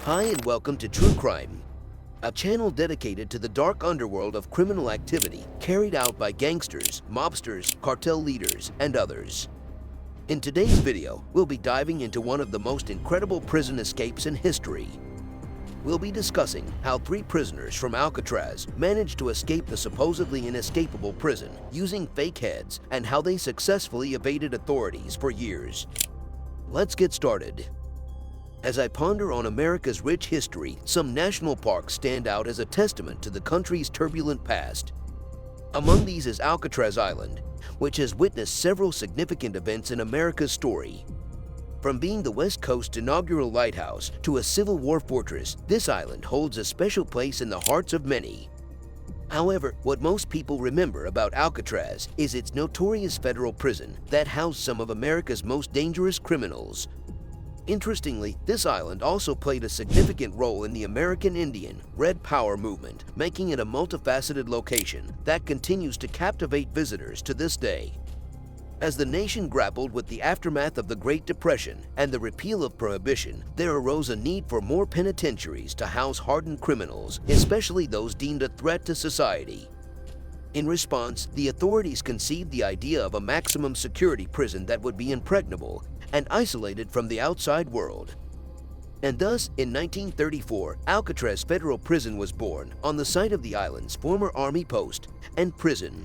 Hi and welcome to True Crime, a channel dedicated to the dark underworld of criminal activity carried out by gangsters, mobsters, cartel leaders, and others. In today's video, we'll be diving into one of the most incredible prison escapes in history. We'll be discussing how 3 prisoners from Alcatraz managed to escape the supposedly inescapable prison using fake heads and how they successfully evaded authorities for years. Let's get started. As I ponder on America's rich history, some national parks stand out as a testament to the country's turbulent past. Among these is Alcatraz Island, which has witnessed several significant events in America's story. From being the West Coast's inaugural lighthouse to a Civil War fortress, this island holds a special place in the hearts of many. However, what most people remember about Alcatraz is its notorious federal prison that housed some of America's most dangerous criminals. Interestingly, this island also played a significant role in the American Indian Red Power movement, making it a multifaceted location that continues to captivate visitors to this day. As the nation grappled with the aftermath of the Great Depression and the repeal of Prohibition, there arose a need for more penitentiaries to house hardened criminals, especially those deemed a threat to society. In response, the authorities conceived the idea of a maximum security prison that would be impregnable and isolated from the outside world. And thus, in 1934, Alcatraz Federal Prison was born on the site of the island's former Army post and prison.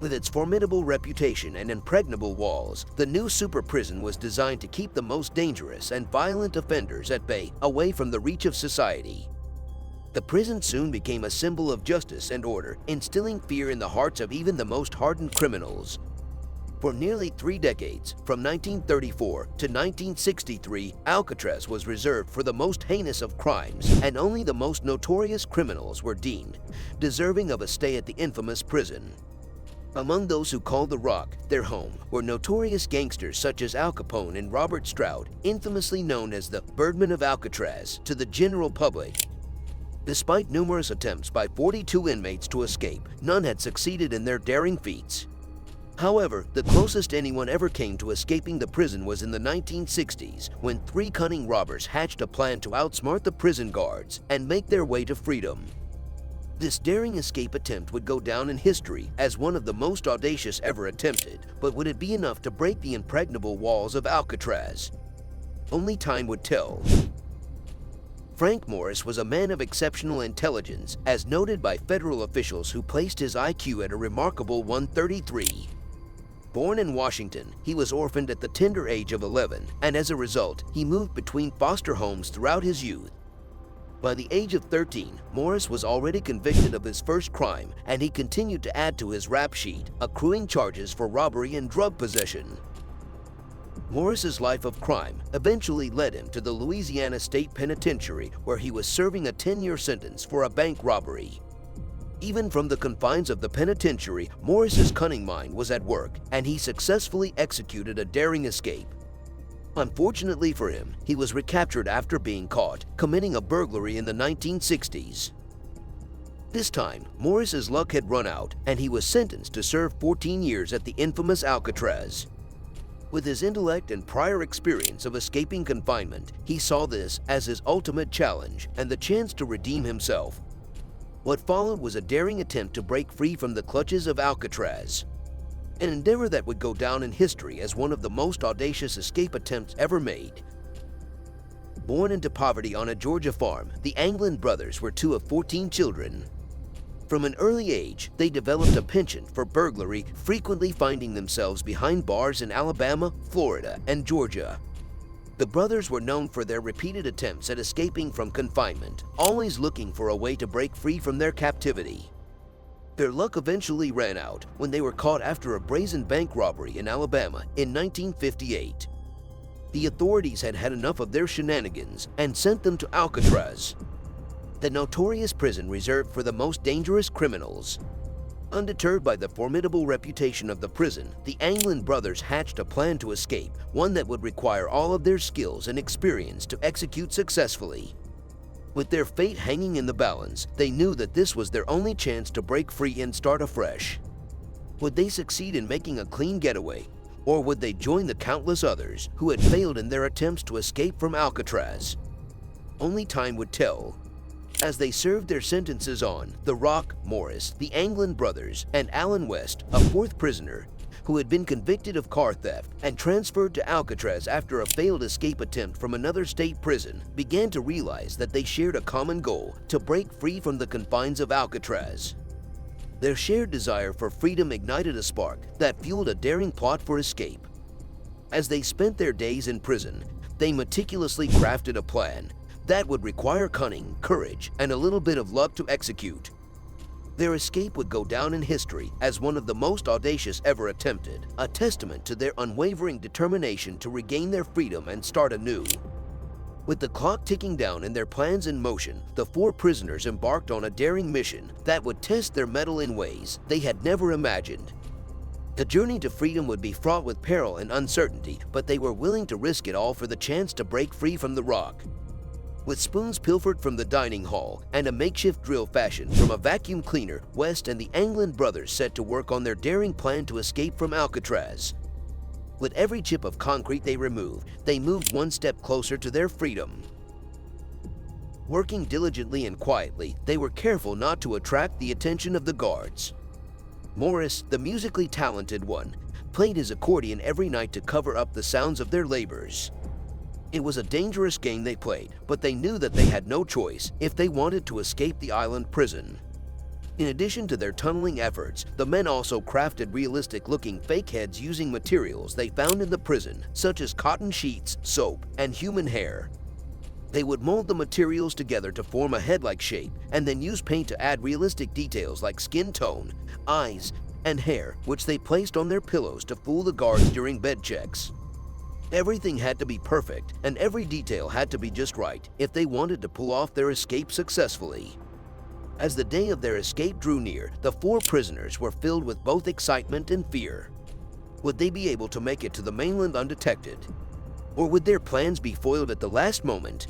With its formidable reputation and impregnable walls, the new super prison was designed to keep the most dangerous and violent offenders at bay, away from the reach of society. The prison soon became a symbol of justice and order, instilling fear in the hearts of even the most hardened criminals. For nearly 3 decades, from 1934 to 1963, Alcatraz was reserved for the most heinous of crimes, and only the most notorious criminals were deemed deserving of a stay at the infamous prison. Among those who called the Rock their home were notorious gangsters such as Al Capone and Robert Stroud, infamously known as the Birdman of Alcatraz to the general public. Despite numerous attempts by 42 inmates to escape, none had succeeded in their daring feats. However, the closest anyone ever came to escaping the prison was in the 1960s, when 3 cunning robbers hatched a plan to outsmart the prison guards and make their way to freedom. This daring escape attempt would go down in history as one of the most audacious ever attempted, but would it be enough to break the impregnable walls of Alcatraz? Only time would tell. Frank Morris was a man of exceptional intelligence, as noted by federal officials who placed his IQ at a remarkable 133. Born in Washington, he was orphaned at the tender age of 11, and as a result, he moved between foster homes throughout his youth. By the age of 13, Morris was already convicted of his first crime, and he continued to add to his rap sheet, accruing charges for robbery and drug possession. Morris's life of crime eventually led him to the Louisiana State Penitentiary, where he was serving a 10-year sentence for a bank robbery. Even from the confines of the penitentiary, Morris's cunning mind was at work, and he successfully executed a daring escape. Unfortunately for him, he was recaptured after being caught committing a burglary in the 1960s. This time, Morris's luck had run out, and he was sentenced to serve 14 years at the infamous Alcatraz. With his intellect and prior experience of escaping confinement, he saw this as his ultimate challenge and the chance to redeem himself. What followed was a daring attempt to break free from the clutches of Alcatraz, an endeavor that would go down in history as one of the most audacious escape attempts ever made. Born into poverty on a Georgia farm, the Anglin brothers were 2 of 14 children. From an early age, they developed a penchant for burglary, frequently finding themselves behind bars in Alabama, Florida, and Georgia. The brothers were known for their repeated attempts at escaping from confinement, always looking for a way to break free from their captivity. Their luck eventually ran out when they were caught after a brazen bank robbery in Alabama in 1958. The authorities had had enough of their shenanigans and sent them to Alcatraz, the notorious prison reserved for the most dangerous criminals. Undeterred by the formidable reputation of the prison, the Anglin brothers hatched a plan to escape, one that would require all of their skills and experience to execute successfully. With their fate hanging in the balance, they knew that this was their only chance to break free and start afresh. Would they succeed in making a clean getaway, or would they join the countless others who had failed in their attempts to escape from Alcatraz? only time would tell. As they served their sentences on The Rock, Morris, the Anglin brothers, and Alan West, a fourth prisoner, who had been convicted of car theft and transferred to Alcatraz after a failed escape attempt from another state prison, began to realize that they shared a common goal: to break free from the confines of Alcatraz. Their shared desire for freedom ignited a spark that fueled a daring plot for escape. As they spent their days in prison, they meticulously crafted a plan that would require cunning, courage, and a little bit of luck to execute. Their escape would go down in history as one of the most audacious ever attempted, a testament to their unwavering determination to regain their freedom and start anew. With the clock ticking down and their plans in motion, the four prisoners embarked on a daring mission that would test their mettle in ways they had never imagined. The journey to freedom would be fraught with peril and uncertainty, but they were willing to risk it all for the chance to break free from the rock. With spoons pilfered from the dining hall and a makeshift drill fashioned from a vacuum cleaner, West and the Anglin brothers set to work on their daring plan to escape from Alcatraz. With every chip of concrete they removed, they moved one step closer to their freedom. Working diligently and quietly, they were careful not to attract the attention of the guards. Morris, the musically talented one, played his accordion every night to cover up the sounds of their labors. It was a dangerous game they played, but they knew that they had no choice if they wanted to escape the island prison. In addition to their tunneling efforts, the men also crafted realistic-looking fake heads using materials they found in the prison, such as cotton sheets, soap, and human hair. They would mold the materials together to form a head-like shape, and then use paint to add realistic details like skin tone, eyes, and hair, which they placed on their pillows to fool the guards during bed checks. Everything had to be perfect, and every detail had to be just right if they wanted to pull off their escape successfully. As the day of their escape drew near, the four prisoners were filled with both excitement and fear. Would they be able to make it to the mainland undetected? Or would their plans be foiled at the last moment?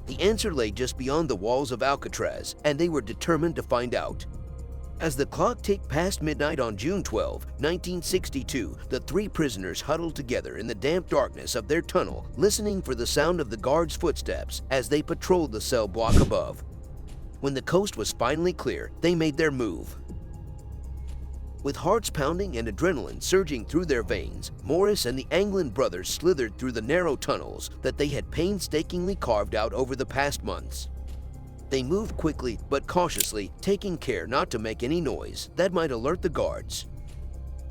The answer lay just beyond the walls of Alcatraz, and they were determined to find out. As the clock ticked past midnight on June 12, 1962, the three prisoners huddled together in the damp darkness of their tunnel, listening for the sound of the guards' footsteps as they patrolled the cell block above. When the coast was finally clear, they made their move. With hearts pounding and adrenaline surging through their veins, Morris and the Anglin brothers slithered through the narrow tunnels that they had painstakingly carved out over the past months. They moved quickly but cautiously, taking care not to make any noise that might alert the guards.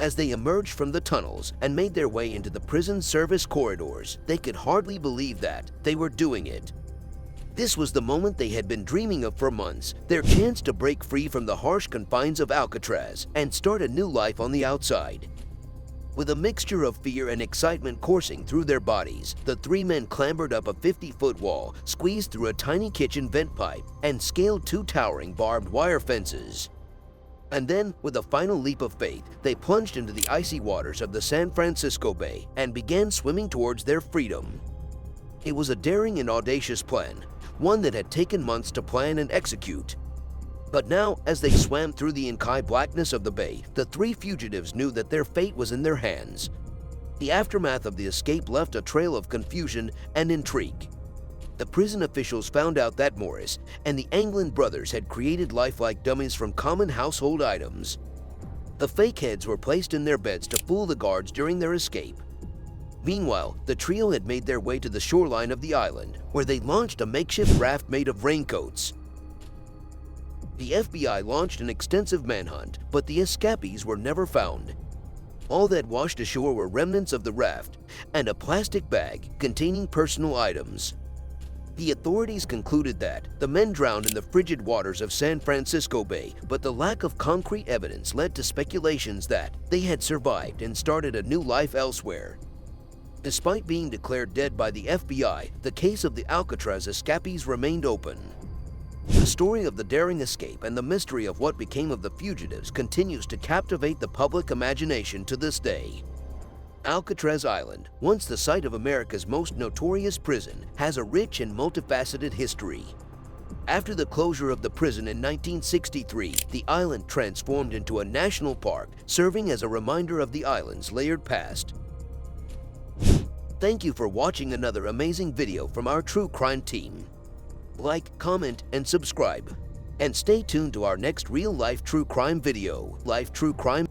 As they emerged from the tunnels and made their way into the prison service corridors, they could hardly believe that they were doing it. This was the moment they had been dreaming of for months, their chance to break free from the harsh confines of Alcatraz and start a new life on the outside. With a mixture of fear and excitement coursing through their bodies, the three men clambered up a 50-foot wall, squeezed through a tiny kitchen vent pipe, and scaled two towering barbed wire fences. And then, with a final leap of faith, they plunged into the icy waters of the San Francisco Bay and began swimming towards their freedom. It was a daring and audacious plan, one that had taken months to plan and execute. But now, as they swam through the inky blackness of the bay, the three fugitives knew that their fate was in their hands. The aftermath of the escape left a trail of confusion and intrigue. The prison officials found out that Morris and the Anglin brothers had created lifelike dummies from common household items. The fake heads were placed in their beds to fool the guards during their escape. Meanwhile, the trio had made their way to the shoreline of the island, where they launched a makeshift raft made of raincoats. The FBI launched an extensive manhunt, but the escapees were never found. All that washed ashore were remnants of the raft and a plastic bag containing personal items. The authorities concluded that the men drowned in the frigid waters of San Francisco Bay, but the lack of concrete evidence led to speculations that they had survived and started a new life elsewhere. Despite being declared dead by the FBI, the case of the Alcatraz escapees remained open. The story of the daring escape and the mystery of what became of the fugitives continues to captivate the public imagination to this day. Alcatraz Island, once the site of America's most notorious prison, has a rich and multifaceted history. After the closure of the prison in 1963, the island transformed into a national park, serving as a reminder of the island's layered past. Thank you for watching another amazing video from our true crime team. like, comment, and subscribe. And stay tuned to our next real-life true crime video. Life True Crime